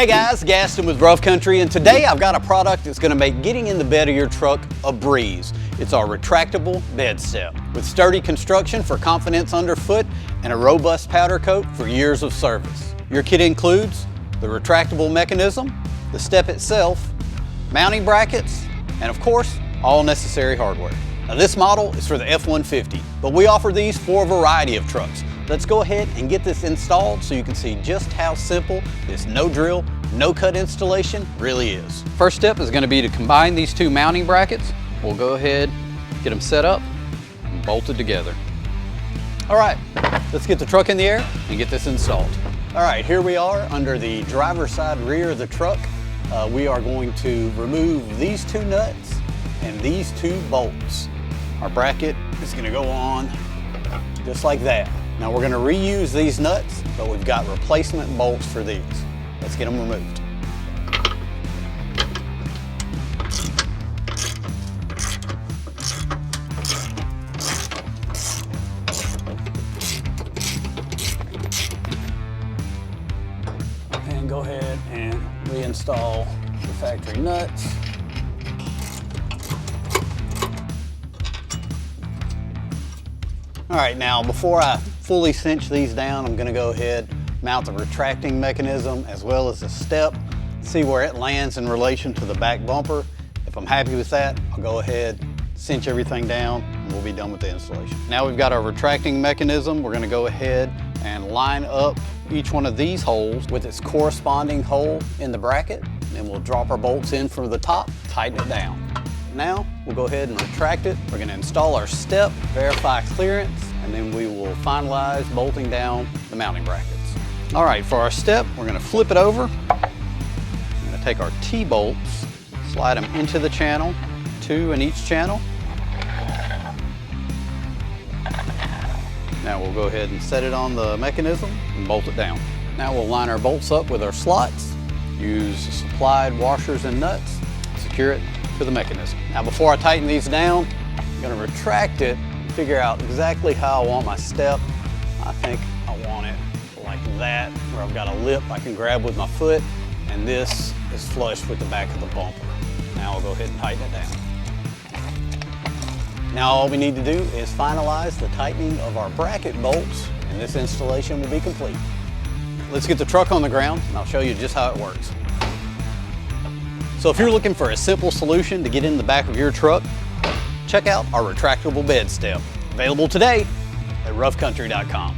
Hey guys, Gaston with Rough Country, and today I've got a product that's going to make getting in the bed of your truck a breeze. It's our retractable bed step. With sturdy construction for confidence underfoot and a robust powder coat for years of service. Your kit includes the retractable mechanism, the step itself, mounting brackets, and of course, all necessary hardware. Now this model is for the F-150, but we offer these for a variety of trucks. Let's go ahead and get this installed so you can see just how simple this no drill, no cut installation really is. First step is going to be to combine these two mounting brackets. We'll go ahead, get them set up and bolted together. All right, let's get the truck in the air and get this installed. All right, here we are under the driver's side rear of the truck. We are going to remove these two nuts and these two bolts. Our bracket is going to go on just like that. Now we're going to reuse these nuts, but we've got replacement bolts for these. Let's get them removed. And go ahead and reinstall the factory nuts. All right, now before I fully cinch these down, I'm gonna go ahead, mount the retracting mechanism as well as the step, see where it lands in relation to the back bumper. If I'm happy with that, I'll go ahead, cinch everything down, and we'll be done with the installation. Now we've got our retracting mechanism. We're gonna go ahead and line up each one of these holes with its corresponding hole in the bracket. Then we'll drop our bolts in from the top, tighten it down. Now we'll go ahead and retract it. We're gonna install our step, verify clearance, and then we will finalize bolting down the mounting brackets. All right, for our step, we're gonna flip it over. I'm gonna take our T-bolts, slide them into the channel, 2 in each channel. Now we'll go ahead and set it on the mechanism and bolt it down. Now we'll line our bolts up with our slots, use supplied washers and nuts, secure it to the mechanism. Now before I tighten these down, I'm gonna retract it, figure out exactly how I want my step. I think I want it like that, where I've got a lip I can grab with my foot, and this is flush with the back of the bumper. Now I'll go ahead and tighten it down. Now all we need to do is finalize the tightening of our bracket bolts, and this installation will be complete. Let's get the truck on the ground, and I'll show you just how it works. So if you're looking for a simple solution to get in the back of your truck, check out our retractable bed step. Available today at roughcountry.com.